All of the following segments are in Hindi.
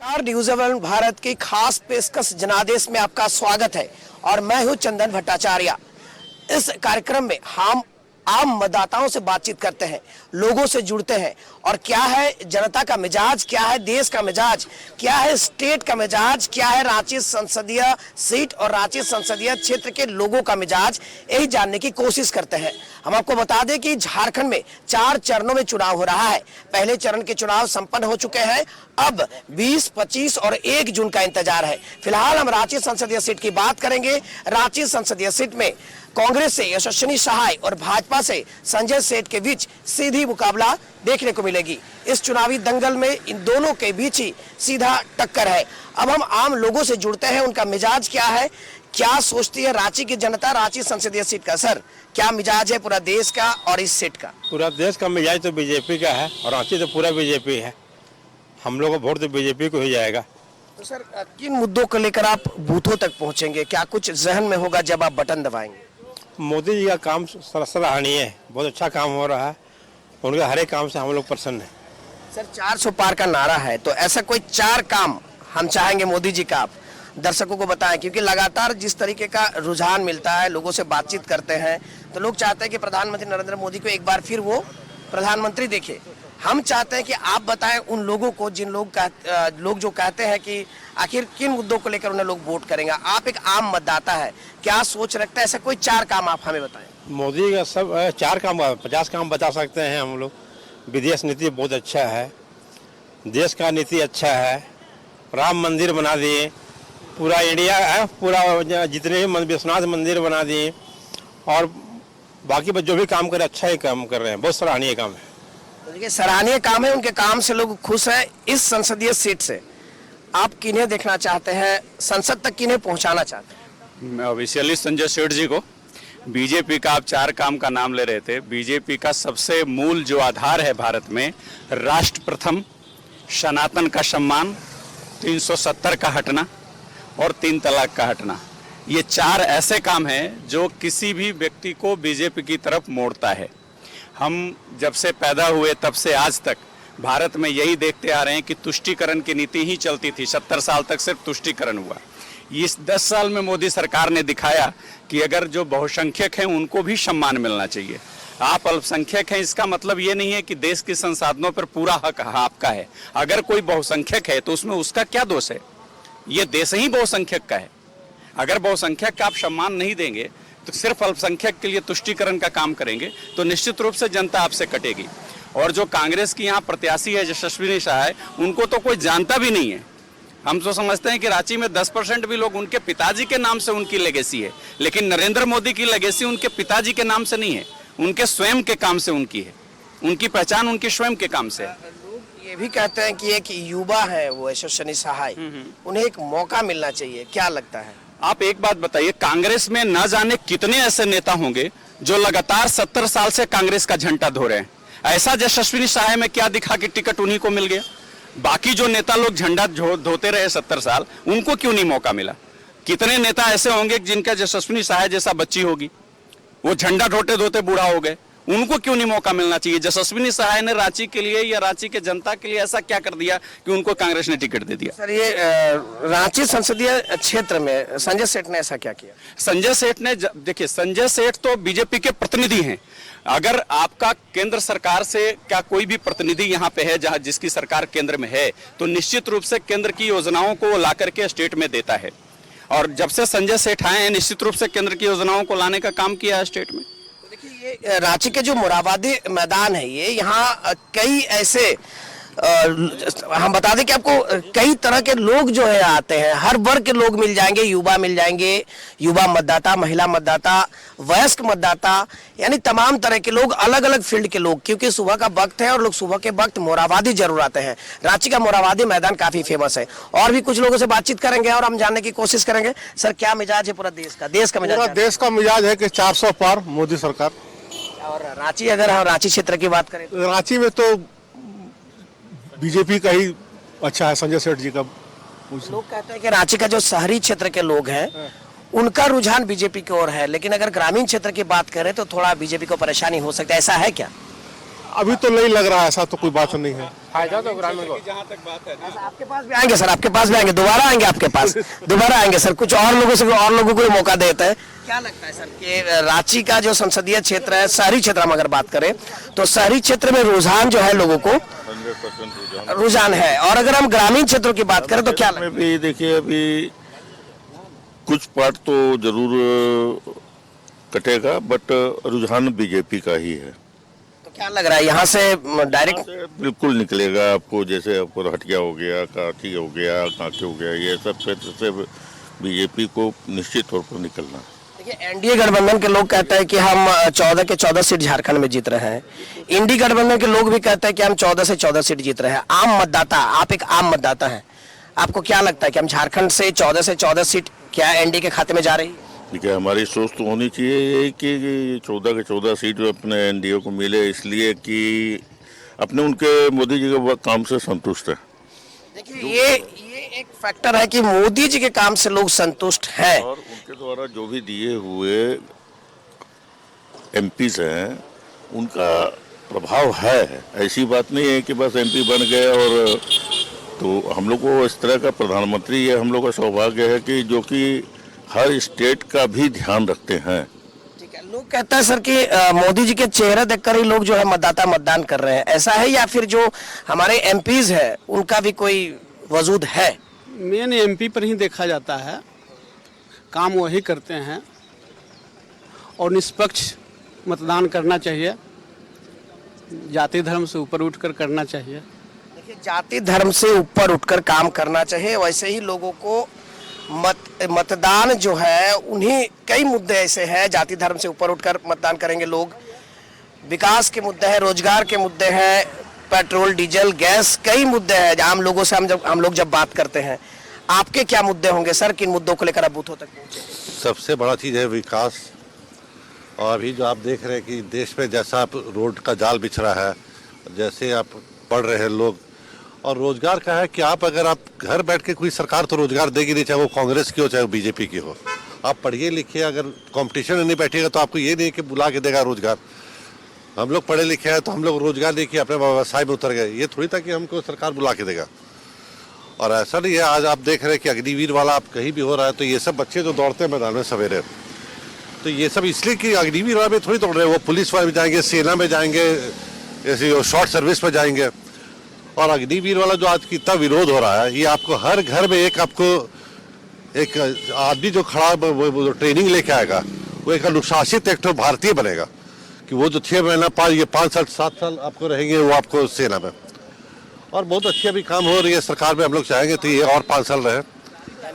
नमस्कार, न्यूज़ 11 भारत की खास पेशकश जनादेश में आपका स्वागत है और मैं हूं चंदन भट्टाचार्य। इस कार्यक्रम में हम आम मतदाताओं से बातचीत करते हैं, लोगों से जुड़ते हैं और क्या है जनता का मिजाज, क्या है देश का मिजाज, क्या है स्टेट का मिजाज, क्या है रांची संसदीय सीट और रांची संसदीय क्षेत्र के लोगों का मिजाज, यही जानने की कोशिश करते हैं। हम आपको बता दें कि झारखंड में 4 चरणों में चुनाव हो रहा है। पहले चरण के चुनाव संपन्न हो चुके हैं। अब 20, 25 और 1 जून का इंतजार है। फिलहाल हम रांची संसदीय सीट की बात करेंगे। रांची संसदीय सीट में कांग्रेस से यशस्विनी सहाय और भाजपा से संजय सेठ के बीच सीधी मुकाबला देखने को मिलेगी। इस चुनावी दंगल में इन दोनों के बीच ही सीधा टक्कर है। अब हम आम लोगों से जुड़ते हैं, उनका मिजाज क्या है, क्या सोचती है रांची की जनता रांची संसदीय सीट का। सर, क्या मिजाज है पूरा देश का और इस सीट का? पूरा देश का मिजाज तो बीजेपी का है और रांची तो पूरा बीजेपी है। हम लोग का वोट तो बीजेपी को ही जाएगा। तो सर, किन मुद्दों को लेकर आप बूथों तक पहुंचेंगे? क्या कुछ जहन में होगा जब आप बटन दबाएंगे? मोदी जी का काम सराहनीय है, बहुत अच्छा काम हो रहा है। उनके हर एक काम से हम लोग प्रसन्न हैं। सर, 400 पार का नारा है, तो ऐसा कोई 4 काम हम चाहेंगे मोदी जी का आप दर्शकों को बताएं, क्योंकि लगातार जिस तरीके का रुझान मिलता है, लोगों से बातचीत करते हैं तो लोग चाहते हैं कि प्रधानमंत्री नरेंद्र मोदी को एक बार फिर वो प्रधानमंत्री देखे। हम चाहते हैं कि आप बताएं उन लोगों को जिन लोग जो कहते हैं कि आखिर किन मुद्दों को लेकर उन्हें लोग वोट करेंगे। आप एक आम मतदाता है, क्या सोच रखते हैं? ऐसा कोई 4 काम आप हमें बताएं। मोदी का सब 4 काम 50 काम बता सकते हैं हम लोग। विदेश नीति बहुत अच्छा है, देश का नीति अच्छा है, राम मंदिर बना दिए, पूरा इंडिया है, पूरा जितने भी विश्वनाथ मंदिर बना दिए और बाकी जो भी काम करे अच्छा ही काम कर रहे हैं। बहुत सराहनीय काम है। तो देखिए, सराहनीय काम है, उनके काम से लोग खुश हैं। इस संसदीय सीट से आप किन्हें देखना चाहते हैं, संसद तक किन्हें पहुंचाना चाहते हैं? मैं ऑफिशियली संजय सेठ जी को। बीजेपी का आप 4 काम का नाम ले रहे थे। बीजेपी का सबसे मूल जो आधार है भारत में, राष्ट्र प्रथम, सनातन का सम्मान, 370 का हटना और 3 तलाक का हटना। ये 4 ऐसे काम हैं जो किसी भी व्यक्ति को बीजेपी की तरफ मोड़ता है। हम जब से पैदा हुए तब से आज तक भारत में यही देखते आ रहे हैं कि तुष्टीकरण की नीति ही चलती थी। 70 साल तक सिर्फ तुष्टीकरण हुआ। इस 10 साल में मोदी सरकार ने दिखाया कि अगर जो बहुसंख्यक हैं उनको भी सम्मान मिलना चाहिए। आप अल्पसंख्यक हैं, इसका मतलब ये नहीं है कि देश के संसाधनों पर पूरा हक आपका है। अगर कोई बहुसंख्यक है तो उसमें उसका क्या दोष है? ये देश ही बहुसंख्यक का है। अगर बहुसंख्यक का आप सम्मान नहीं देंगे तो सिर्फ अल्पसंख्यक के लिए तुष्टीकरण का काम करेंगे तो निश्चित रूप से जनता आपसे कटेगी। और जो कांग्रेस की यहाँ प्रत्याशी है यशस्विनी सहाय, उनको तो कोई जानता भी नहीं है। हम तो समझते हैं कि रांची में 10% भी लोग उनके पिताजी के नाम से उनकी लेगेसी है, लेकिन नरेंद्र मोदी की लेगेसी उनके पिताजी के नाम से नहीं है, उनके स्वयं के काम से उनकी है। उनकी पहचान उनके स्वयं के काम से है। लोग ये भी कहते हैं कि एक युवा है वो यशस्विनी सहाय, उन्हें एक मौका मिलना चाहिए, क्या लगता है? आप एक बात बताइए, कांग्रेस में न जाने कितने ऐसे नेता होंगे जो लगातार 70 साल से कांग्रेस का झंडा धो रहे हैं। ऐसा यशस्विनी सहाय में क्या दिखा कि टिकट उन्हीं को मिल गया? बाकी जो नेता लोग झंडा धोते रहे 70 साल, उनको क्यों नहीं मौका मिला? कितने नेता ऐसे होंगे जिनका यशस्विनी सहाय जैसा बच्ची होगी, वो झंडा धोते धोते बूढ़ा हो गए, उनको क्यों नहीं मौका मिलना चाहिए? यशस्विनी सहाय ने रांची के लिए या रांची के जनता के लिए ऐसा क्या कर दिया कि उनको कांग्रेस ने टिकट दे दिया? सर, ये रांची संसदीय क्षेत्र में संजय सेठ ने ऐसा क्या किया? संजय सेठ ने, देखिए, संजय सेठ तो बीजेपी के प्रतिनिधि हैं। अगर आपका केंद्र सरकार से क्या कोई भी प्रतिनिधि यहाँ पे है जहाँ जिसकी सरकार केंद्र में है, तो निश्चित रूप से केंद्र की योजनाओं को ला करके स्टेट में देता है। और जब से संजय सेठ आए हैं, निश्चित रूप से केंद्र की योजनाओं को लाने का काम किया है स्टेट में। देखिए, ये रांची के जो मोराबादी मैदान है, ये यहाँ कई ऐसे हम बता दें कि आपको कई तरह के लोग जो है आते हैं, हर वर्ग के लोग मिल जाएंगे, युवा मिल जाएंगे, युवा मतदाता, महिला मतदाता, वयस्क मतदाता, यानी तमाम तरह के लोग, अलग अलग फील्ड के लोग, क्योंकि सुबह का वक्त है और लोग सुबह के वक्त मोराबादी जरूर आते हैं। रांची का मोराबादी मैदान काफी फेमस है और भी कुछ लोगों से बातचीत करेंगे और हम जानने की कोशिश करेंगे। सर, क्या मिजाज है पूरा देश का? देश का मिजाज, पूरा देश का मिजाज है कि 400 पार मोदी सरकार। और रांची, अगर हम रांची क्षेत्र की बात करें, रांची में तो बीजेपी का ही अच्छा है, संजय सेठ जी का। लोग कहते हैं कि रांची का जो शहरी क्षेत्र के लोग हैं उनका रुझान बीजेपी की ओर है, लेकिन अगर ग्रामीण क्षेत्र की बात करें तो थोड़ा बीजेपी को परेशानी हो सकती है, ऐसा है क्या? अभी तो नहीं लग रहा है, ऐसा तो कोई बात नहीं है। फायदा तो ग्रामीण को। आपके पास भी आएंगे सर, आपके पास भी आएंगे, दोबारा आएंगे आपके पास, दोबारा आएंगे सर। कुछ और लोगों को मौका देते हैं। क्या लगता है सर कि रांची का जो संसदीय क्षेत्र है, शहरी क्षेत्र में अगर बात करें तो शहरी क्षेत्र में रुझान जो है लोगों को 100% रुझान है, और अगर हम ग्रामीण क्षेत्रों की बात करें तो क्या लगता है? भी देखिए अभी कुछ पार्ट तो जरूर कटेगा, बट रुझान बीजेपी का ही है। तो क्या लग रहा है यहाँ से डायरेक्ट? बिल्कुल निकलेगा आपको, जैसे आपको हटिया हो गया, काठी हो गया, कांके हो गया, ये सब क्षेत्र से बीजेपी को निश्चित तौर पर निकलना। देखिए, एनडीए गठबंधन के लोग कहते हैं कि हम 14 के 14 सीट झारखंड में जीत रहे हैं। इंडी गठबंधन के लोग भी कहते हैं कि हम 14 से 14 सीट जीत रहे हैं। आम मतदाता, आप एक आम मतदाता हैं, आपको क्या लगता है कि हम झारखंड से 14 से 14 सीट क्या एनडीए के खाते में जा रही है? ठीक है, हमारी सोच तो होनी चाहिए यही कि 14 के 14 सीट अपने एनडीए को मिले, इसलिए कि अपने उनके मोदी जी के काम से संतुष्ट है। देखिए, ये एक फैक्टर है कि मोदी जी के काम से लोग संतुष्ट हैं, और उनके द्वारा जो भी दिए हुए एमपीज हैं उनका प्रभाव है। ऐसी बात नहीं है कि बस एमपी बन गए और तो हम लोग को इस तरह का प्रधानमंत्री, ये हम लोग का सौभाग्य है कि जो कि हर स्टेट का भी ध्यान रखते हैं। ठीक है, लोग कहते हैं सर कि मोदी जी के चेहरा देखकर ही लोग जो है मतदाता मतदान कर रहे हैं, ऐसा है या फिर जो हमारे एमपीज है उनका भी कोई वजूद है? मेन एमपी पर ही देखा जाता है, काम वही करते हैं और निष्पक्ष मतदान करना चाहिए, जाति धर्म से ऊपर उठकर करना चाहिए। देखिए, जाति धर्म से ऊपर उठकर काम करना चाहिए, वैसे ही लोगों को मतदान जो है, उन्हीं कई मुद्दे ऐसे हैं जाति धर्म से ऊपर उठकर मतदान करेंगे लोग। विकास के मुद्दे हैं, रोजगार के मुद्दे हैं, पेट्रोल डीजल गैस, कई मुद्दे हैं आम लोगों से हम लोग जब बात करते हैं। आपके क्या मुद्दे होंगे सर, किन मुद्दों को लेकर आप बूथों तक पहुंचे? सबसे बड़ा चीज़ है विकास। और अभी जो आप देख रहे हैं कि देश में जैसा आप रोड का जाल बिछ रहा है, जैसे आप पढ़ रहे हैं लोग, और रोजगार का है कि आप अगर आप घर बैठ के कोई सरकार तो रोजगार देगी नहीं, चाहे वो कांग्रेस की हो चाहे वो बीजेपी की हो। आप पढ़िए लिखिए, अगर कंपटीशन में नहीं बैठिएगा तो आपको ये नहीं कि बुला के देगा रोजगार। हम लोग पढ़े लिखे हैं तो हम लोग रोजगार लेके अपने व्यवसाय में उतर गए, ये थोड़ी था कि हमको सरकार बुला के देगा। और ऐसा नहीं है, आज आप देख रहे हैं कि अग्निवीर वाला आप कहीं भी हो रहा है तो ये सब बच्चे जो दौड़ते हैं मैदान में सवेरे, तो ये सब इसलिए कि अग्निवीर वाला में थोड़ी दौड़ रहे हैं, वो पुलिस वाले में जाएंगे, सेना में जाएंगे, ऐसे शॉर्ट सर्विस में जाएंगे। और अग्निवीर वाला जो आज कितना विरोध हो रहा है, ये आपको हर घर में एक आदमी जो खड़ा वो ट्रेनिंग लेके आएगा, वो एक अनुशासित एक भारतीय बनेगा कि वो जो 6 महीना 5 साल 7 साल आपको रहेंगे वो आपको सेना में। और बहुत अच्छी अभी काम हो रही है सरकार में, हम लोग चाहेंगे तो ये और 5 साल रहे,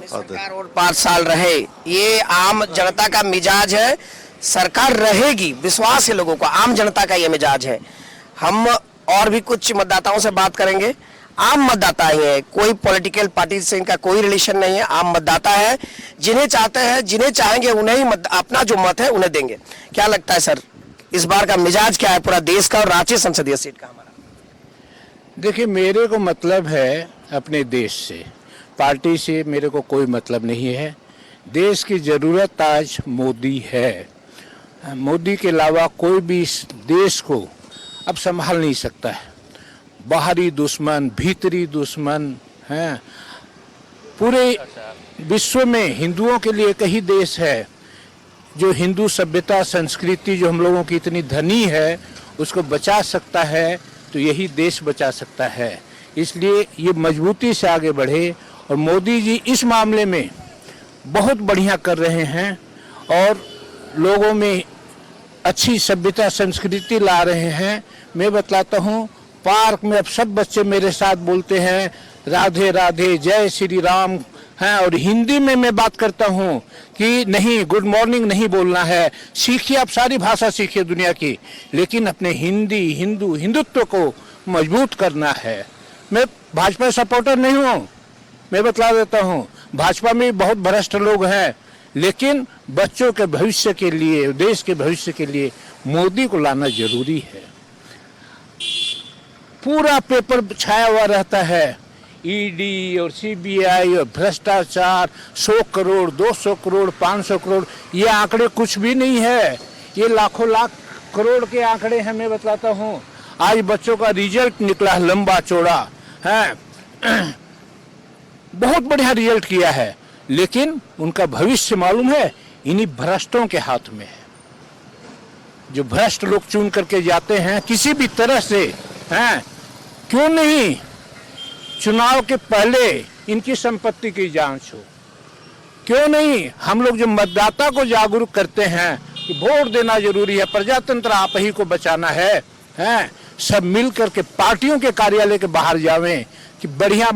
सरकार और 5 साल रहे, ये आम जनता का मिजाज है। सरकार रहेगी, विश्वास है लोगों को, आम जनता का ये मिजाज है। हम और भी कुछ मतदाताओं से बात करेंगे। आम मतदाता ही है, कोई पॉलिटिकल पार्टी से इनका कोई रिलेशन नहीं है, आम मतदाता है, जिन्हें चाहते हैं, जिन्हें चाहेंगे उन्हें ही अपना जो मत है उन्हें देंगे। क्या लगता है सर, इस बार का मिजाज क्या है पूरा देश का और रांची संसदीय सीट का हमारा? देखिए, मेरे को मतलब है अपने देश से, पार्टी से मेरे को कोई मतलब नहीं है। देश की ज़रूरत आज मोदी है। मोदी के अलावा कोई भी इस देश को अब संभाल नहीं सकता है। बाहरी दुश्मन, भीतरी दुश्मन हैं। पूरे विश्व में हिंदुओं के लिए एक ही देश है जो हिंदू सभ्यता संस्कृति जो हम लोगों की इतनी धनी है उसको बचा सकता है, तो यही देश बचा सकता है। इसलिए ये मजबूती से आगे बढ़े, और मोदी जी इस मामले में बहुत बढ़िया कर रहे हैं और लोगों में अच्छी सभ्यता संस्कृति ला रहे हैं। मैं बतलाता हूँ, पार्क में अब सब बच्चे मेरे साथ बोलते हैं राधे राधे, जय श्री राम हैं। और हिंदी में मैं बात करता हूँ कि नहीं, गुड मॉर्निंग नहीं बोलना है, सीखिए, आप सारी भाषा सीखिए दुनिया की, लेकिन अपने हिंदुत्व को मजबूत करना है। मैं भाजपा सपोर्टर नहीं हूँ, मैं बतला देता हूँ, भाजपा में बहुत भ्रष्ट लोग हैं, लेकिन बच्चों के भविष्य के लिए, देश के भविष्य के लिए मोदी को लाना जरूरी है। पूरा पेपर छाया हुआ रहता है, ईडी और सीबीआई और भ्रष्टाचार, 100 करोड़ 200 करोड़ 500 करोड़, ये आंकड़े कुछ भी नहीं है, ये लाखों लाख करोड़ के आंकड़े हैं। मैं बतलाता हूँ, आज बच्चों का रिजल्ट निकला है लंबा चौड़ा है, बहुत बढ़िया रिजल्ट किया है, लेकिन उनका भविष्य मालूम है इन्हीं भ्रष्टों के हाथ में है। जो भ्रष्ट लोग चुन करके जाते हैं किसी भी तरह से हैं, क्यों नहीं चुनाव के पहले इनकी संपत्ति की जांच हो, क्यों नहीं हम लोग जो मतदाता को जागरूक करते हैं कि वोट देना जरूरी है, प्रजातंत्र आप ही को बचाना है, हैं सब मिल करके पार्टियों के कार्यालय के बाहर जावें कि बढ़िया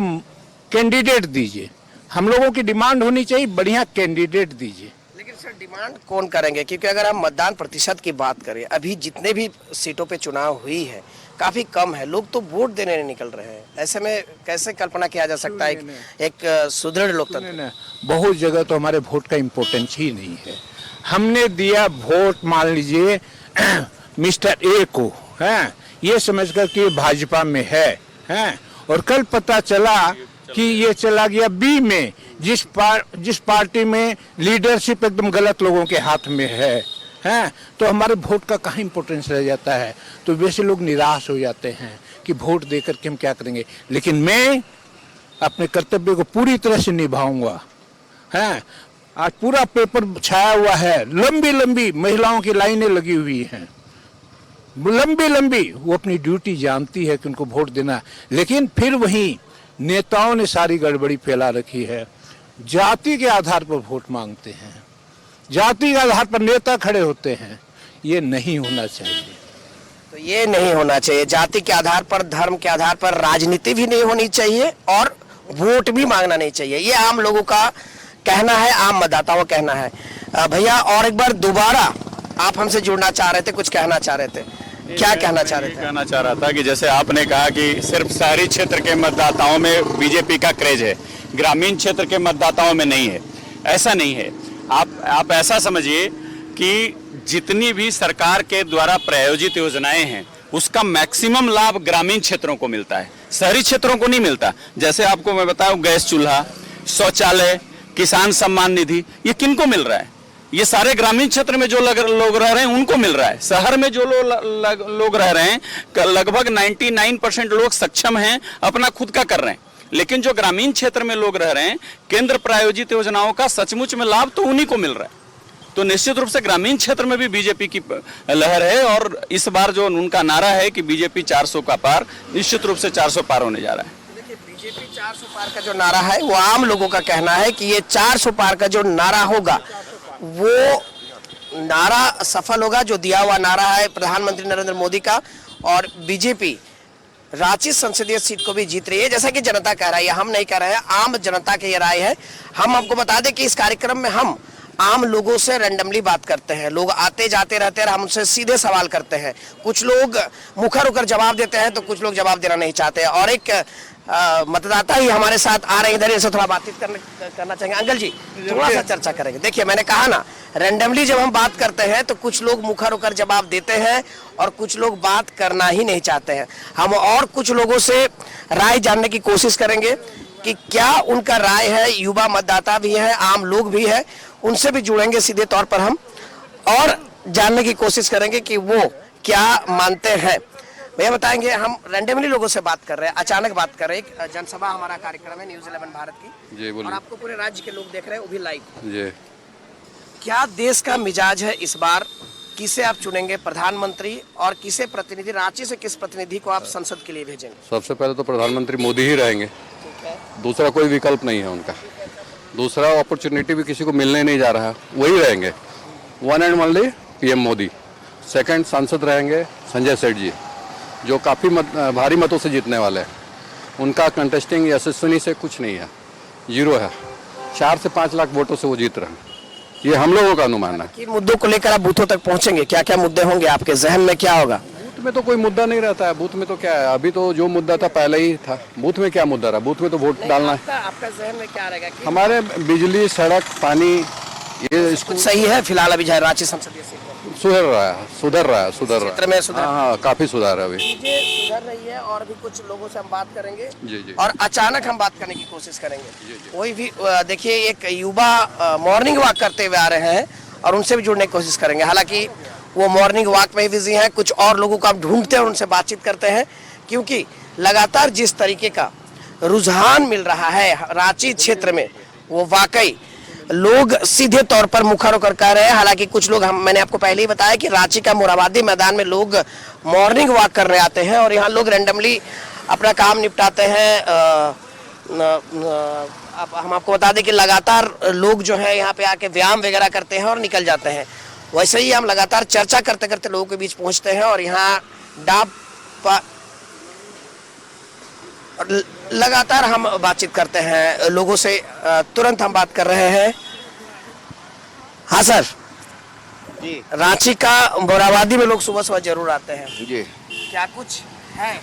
कैंडिडेट दीजिए। हम लोगों की डिमांड होनी चाहिए बढ़िया कैंडिडेट दीजिए। लेकिन सर डिमांड कौन करेंगे, क्योंकि अगर हम मतदान प्रतिशत की बात करें, अभी जितने भी सीटों पे चुनाव हुई है काफी कम है, लोग तो वोट देने नहीं निकल रहे हैं। ऐसे में कैसे कल्पना किया जा सकता है एक सुदृढ़ लोकतंत्र? बहुत जगह तो हमारे वोट का इम्पोर्टेंस ही नहीं है। हमने दिया वोट मान लीजिए मिस्टर ए को, हैं ये समझकर कि भाजपा में है, और कल पता चला कि ये चला गया बी में, जिस पार्टी में लीडरशिप एकदम गलत लोगों के हाथ में है, तो हमारे वोट का कहाँ इम्पोर्टेंस रह जाता है। तो वैसे लोग निराश हो जाते हैं कि वोट देकर के हम क्या करेंगे। लेकिन मैं अपने कर्तव्य को पूरी तरह से निभाऊंगा। हैं आज पूरा पेपर छाया हुआ है, लंबी लंबी महिलाओं की लाइनें लगी हुई हैं, लंबी लंबी। वो अपनी ड्यूटी जानती है कि उनको वोट देना, लेकिन फिर वहीं नेताओं ने सारी गड़बड़ी फैला रखी है। जाति के आधार पर वोट मांगते हैं, जाति के आधार पर नेता खड़े होते हैं, ये नहीं होना चाहिए। तो ये नहीं होना चाहिए, जाति के आधार पर, धर्म के आधार पर राजनीति भी नहीं होनी चाहिए और वोट भी मांगना नहीं चाहिए। ये आम लोगों का कहना है, आम मतदाताओं का कहना है। भैया और एक बार दोबारा आप हमसे जुड़ना चाह रहे थे, कुछ कहना चाह रहे थे, क्या कहना चाह रहे थे? कहना चाह रहा था कि जैसे आपने कहा कि सिर्फ शहरी क्षेत्र के मतदाताओं में बीजेपी का क्रेज है, ग्रामीण क्षेत्र के मतदाताओं में नहीं है। ऐसा नहीं है। आप ऐसा समझिए कि जितनी भी सरकार के द्वारा प्रायोजित योजनाएं हैं उसका मैक्सिमम लाभ ग्रामीण क्षेत्रों को मिलता है, शहरी क्षेत्रों को नहीं मिलता। जैसे आपको मैं बताऊं, गैस चूल्हा, शौचालय, किसान सम्मान निधि, ये किनको मिल रहा है? ये सारे ग्रामीण क्षेत्र में जो लोग रह रहे हैं उनको मिल रहा है। शहर में जो लोग रह रहे हैं लगभग 99% लोग सक्षम हैं, अपना खुद का कर रहे हैं। लेकिन जो ग्रामीण क्षेत्र में लोग रह रहे हैं, केंद्र प्रायोजित योजनाओं का सचमुच में लाभ तो उन्हीं को मिल रहा है। तो निश्चित रूप से ग्रामीण क्षेत्र में भी बीजेपी की लहर है, और इस बार जो उनका नारा है कि बीजेपी 400 का पार, निश्चित रूप से 400 पार होने जा रहा है। देखिए बीजेपी 400 पार का जो नारा है वो आम लोगों का कहना है कि ये 400 पार का जो नारा होगा वो नारा सफल होगा, जो दिया हुआ नारा है प्रधानमंत्री नरेंद्र मोदी का। और बीजेपी रांची संसदीय सीट को भी जीत रही है, जैसा कि जनता कह रही है, हम नहीं कह रहे हैं, आम जनता की ये राय है। हम आपको बता दें कि इस कार्यक्रम में हम आम लोगों से रैंडमली बात करते हैं, लोग आते जाते रहते हैं, हम उनसे सीधे सवाल करते हैं। कुछ लोग मुखर होकर जवाब देते हैं तो कुछ लोग जवाब देना नहीं चाहते हैं। और एक मतदाता ही हमारे साथ आ रहे हैं, इधर से थोड़ा बातचीत करना चाहेंगे। अंकल जी थोड़ा सा चर्चा करेंगे। देखिए मैंने कहा ना, रैंडमली जब हम बात करते हैं तो कुछ लोग मुखर होकर जवाब देते हैं और कुछ लोग बात करना ही नहीं चाहते हैं। हम और कुछ लोगों से राय जानने की कोशिश करेंगे कि क्या उनका राय है। युवा मतदाता भी है, आम लोग भी है, उनसे भी जुड़ेंगे सीधे तौर पर हम और जानने की कोशिश करेंगे कि वो क्या मानते हैं। भैया बताएंगे, हम रैंडमली लोगों से बात कर रहे हैं, अचानक बात कर रहे हैं। एक जनसभा हमारा कार्यक्रम है न्यूज़ 11 भारत की जी, और आपको पूरे राज्य के लोग देख रहे हैं, वो भी लाइव जी। क्या देश का मिजाज है इस बार? किसे आप चुनेंगे प्रधानमंत्री और किसे प्रतिनिधि? रांची से किस प्रतिनिधि को आप संसद के लिए भेजेंगे? सबसे पहले तो प्रधानमंत्री मोदी ही रहेंगे, दूसरा कोई विकल्प नहीं है उनका। दूसरा अपॉर्चुनिटी भी किसी को मिलने नहीं जा रहा, वही रहेंगे, one and only PM Modi. Second सांसद रहेंगे संजय सेठ जी, जो काफ़ी भारी मतों से जीतने वाले हैं। उनका कंटेस्टिंग यशस्विनी से कुछ नहीं है, जीरो है। 4 से 5 लाख वोटों से वो जीत रहे हैं, ये हम लोगों का अनुमान है। किन मुद्दों को लेकर आप बूथों तक पहुंचेंगे? क्या क्या मुद्दे होंगे आपके जहन में, क्या होगा? बूथ में तो कोई मुद्दा नहीं रहता है। बूथ में तो क्या है, अभी तो जो मुद्दा था पहले ही था। बूथ में क्या मुद्दा रहा? बूथ में तो वोट डालना है। आपका जहन में क्या रहेगा? हमारे बिजली, सड़क, पानी, ये कुछ सही है फिलहाल अभी रांची संसदीय सीट सुधर रहा है। हाँ, काफी सुधार है अभी, सुधर रही है। और भी कुछ लोगों से हम बात करेंगे जी। और अचानक हम बात करने की कोशिश करेंगे। कोई भी देखिए, एक युवा मॉर्निंग वॉक करते हुए आ रहे हैं और उनसे भी जुड़ने की कोशिश करेंगे। हालांकि वो मॉर्निंग वॉक में ही बिजी हैं, कुछ और लोगों को हम ढूंढते हैं और उनसे बातचीत करते हैं, क्योंकि लगातार जिस तरीके का रुझान मिल रहा है रांची क्षेत्र में, वो वाकई लोग सीधे तौर पर मुखर होकर कह रहे हैं। हालांकि कुछ लोग, मैंने आपको पहले ही बताया कि रांची का मोरहाबादी मैदान में लोग मॉर्निंग वॉक करने आते हैं और यहाँ लोग रैंडमली अपना काम निपटाते हैं। अब हम आपको बता दें कि लगातार लोग जो है यहाँ पे आके व्यायाम वगैरह करते हैं और निकल जाते हैं। वैसे ही हम लगातार चर्चा करते करते लोगों के बीच पहुंचते हैं और यहाँ लगातार हम बातचीत करते हैं लोगों से। तुरंत हम बात कर रहे हैं। हाँ सर जी, रांची का मोरहाबादी में लोग सुबह सुबह जरूर आते हैं जी। क्या कुछ है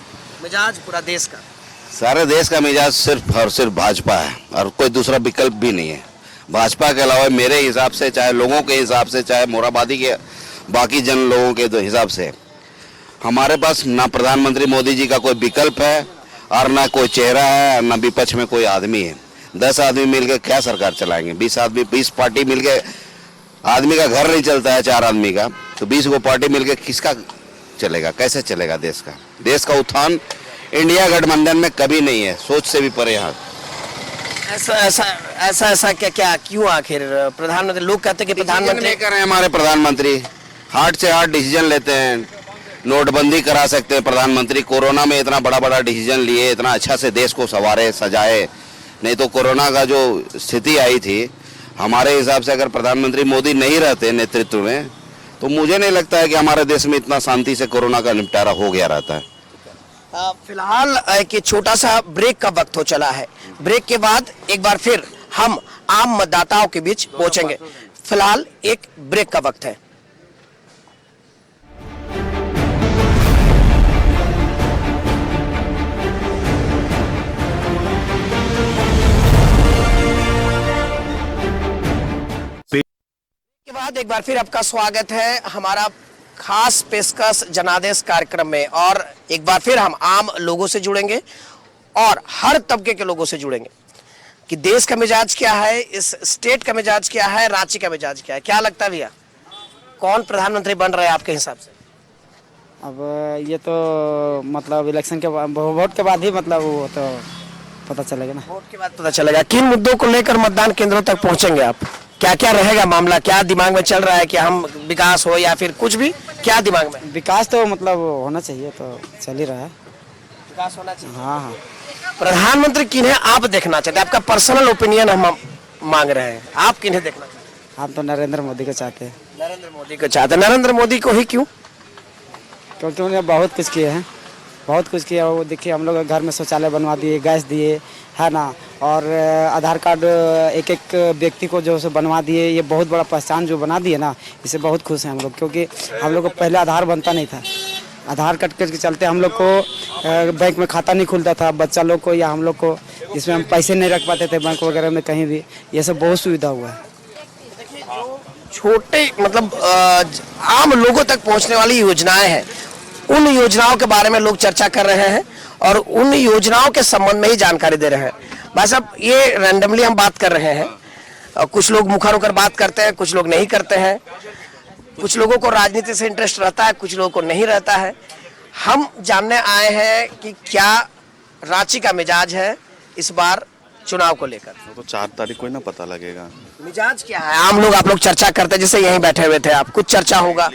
मिजाज पूरा देश का? सारे देश का मिजाज सिर्फ और सिर्फ भाजपा है और कोई दूसरा विकल्प भी नहीं है। भाजपा के अलावा मेरे हिसाब से, चाहे लोगों के हिसाब से, चाहे मोरहाबादी के बाकी जन लोगों के हिसाब से, हमारे पास ना प्रधानमंत्री मोदी जी का कोई विकल्प है और ना कोई चेहरा है और ना विपक्ष में कोई आदमी है। 10 आदमी मिलकर क्या सरकार चलाएंगे? 20 आदमी, 20 पार्टी मिलकर, आदमी का घर नहीं चलता है 4 आदमी का, तो 20 को पार्टी मिलकर किसका चलेगा? कैसे चलेगा देश का? देश का उत्थान इंडिया गठबंधन में कभी नहीं है, सोच से भी परे हाथ। ऐसा क्या क्यों? आखिर प्रधानमंत्री, लोग कहते हैं कि प्रधानमंत्री लेकर हैं हमारे प्रधानमंत्री, हार्ट से हार्ट डिसीजन लेते हैं। नोटबंदी करा सकते हैं प्रधानमंत्री, कोरोना में इतना बड़ा बड़ा डिसीजन लिए, इतना अच्छा से देश को संवारे सजाए। नहीं तो कोरोना का जो स्थिति आई थी, हमारे हिसाब से अगर प्रधानमंत्री मोदी नहीं रहते नेतृत्व में, तो मुझे नहीं लगता है कि हमारे देश में इतना शांति से कोरोना का निपटारा हो गया रहता है। फिलहाल एक छोटा सा ब्रेक का वक्त हो चला है। ब्रेक के बाद एक बार फिर हम आम मतदाताओं के बीच पहुंचेंगे। फिलहाल एक ब्रेक का वक्त है। के बाद एक बार फिर आपका स्वागत है हमारा खास पेशकश जनादेश कार्यक्रम में, और एक बार फिर हम आम लोगों से जुड़ेंगे और हर तबके के लोगों से जुड़ेंगे कि देश का मिजाज क्या है, इस स्टेट का मिजाज क्या है, रांची का मिजाज क्या है। क्या लगता है भैया, कौन प्रधानमंत्री बन रहा है आपके हिसाब से? अब ये तो मतलब इलेक्शन के वोट के बाद ही मतलब वो तो पता चलेगा ना। वोट के बाद पता चलेगा। किन मुद्दों को लेकर मतदान केंद्रों तक पहुंचेंगे आप? क्या क्या रहेगा मामला? क्या दिमाग में चल रहा है कि हम विकास हो या फिर कुछ भी? क्या दिमाग में? विकास तो मतलब होना चाहिए, तो चल ही रहा है। विकास होना चाहिए। हाँ हाँ। प्रधानमंत्री किन्हें आप देखना चाहते हैं? आपका पर्सनल ओपिनियन हम मांग रहे हैं। आप किन्हें देखना चाहते हैं? हम तो नरेंद्र मोदी को चाहते हैं। नरेंद्र मोदी को चाहते हैं। नरेंद्र मोदी को ही क्यों? क्योंकि उन्होंने बहुत कुछ किए हैं, बहुत कुछ किया। वो देखिए, हम लोग घर में शौचालय बनवा दिए, गैस दिए, है ना, और आधार कार्ड एक एक व्यक्ति को जो से बनवा दिए। ये बहुत बड़ा पहचान जो बना दिए ना, इससे बहुत खुश हैं हम लोग। क्योंकि हम लोग को पहले आधार बनता नहीं था, आधार कार्ड के चलते हम लोग को बैंक में खाता नहीं खुलता था, बच्चा लोग को या हम लोग को, जिसमें हम पैसे नहीं रख पाते थे बैंक वगैरह में कहीं भी। ये सब बहुत सुविधा हुआ है। छोटे मतलब आम लोगों तक पहुंचने वाली योजनाएं हैं, उन योजनाओं के बारे में लोग चर्चा कर रहे हैं और उन योजनाओं के संबंध में ही जानकारी दे रहे हैं। भाई साहब, ये रैंडमली हम बात कर रहे हैं। कुछ लोग मुखर होकर बात करते हैं, कुछ लोग नहीं करते हैं। कुछ लोगों को राजनीति से इंटरेस्ट रहता है, कुछ लोगों को नहीं रहता है। हम जानने आए हैं कि क्या रांची का मिजाज है इस बार चुनाव को लेकर। तो 4 तारीख को ही ना पता लगेगा। मिजाज क्या है? आम लोग, आप लोग चर्चा करते हैं, जैसे यहीं बैठे हुए थे आप, कुछ चर्चा होगा।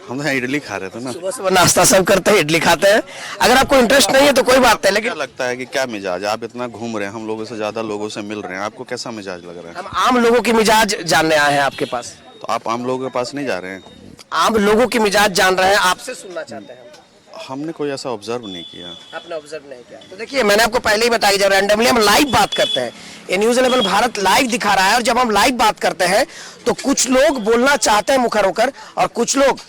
हम तो इडली खा रहे थे ना, सुबह सुबह नाश्ता सब करते हैं, इडली खाते हैं। अगर आपको इंटरेस्ट नहीं है तो कोई बात नहीं, लेकिन क्या लगता है कि क्या मिजाज? आप इतना घूम रहे हैं, हम लोगों से ज्यादा लोगों से मिल रहे हैं, आपको कैसा मिजाज लग रहा है? हम आम लोगों की मिजाज जानने आए हैं आपके पास। तो आप आम लोगों के पास नहीं जा रहे हैं? आम लोगों की मिजाज जान रहे हैं, आपसे सुनना चाहते हैं। हमने कोई ऐसा ऑब्जर्व नहीं किया। आपने ऑब्जर्व नहीं किया? तो देखिए, मैंने आपको पहले ही बताया, जब रैंडमली हम लाइव बात करते हैं, ये न्यूज़ 11 भारत लाइव दिखा रहा है, और जब हम लाइव बात करते हैं तो कुछ लोग बोलना चाहते हैं मुखर होकर और कुछ लोग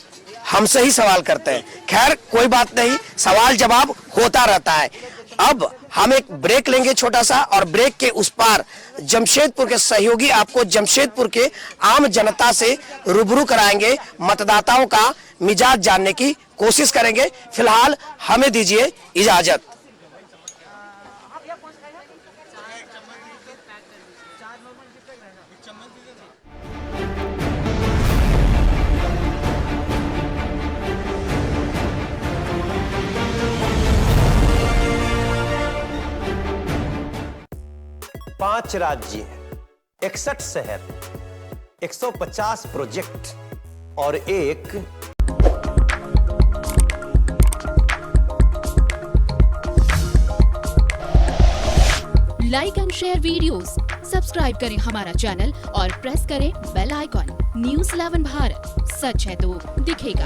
हमसे ही सवाल करते हैं। खैर कोई बात नहीं, सवाल जवाब होता रहता है। अब हम एक ब्रेक लेंगे छोटा सा, और ब्रेक के उस पार जमशेदपुर के सहयोगी आपको जमशेदपुर के आम जनता से रूबरू कराएंगे, मतदाताओं का मिजाज जानने की कोशिश करेंगे। फिलहाल हमें दीजिए इजाजत। 5 राज्य, 61 शहर, 150 प्रोजेक्ट और एक like and share videos, subscribe करें हमारा चैनल और प्रेस करें बेल आइकॉन। न्यूज़ 11 भारत, सच है तो दिखेगा।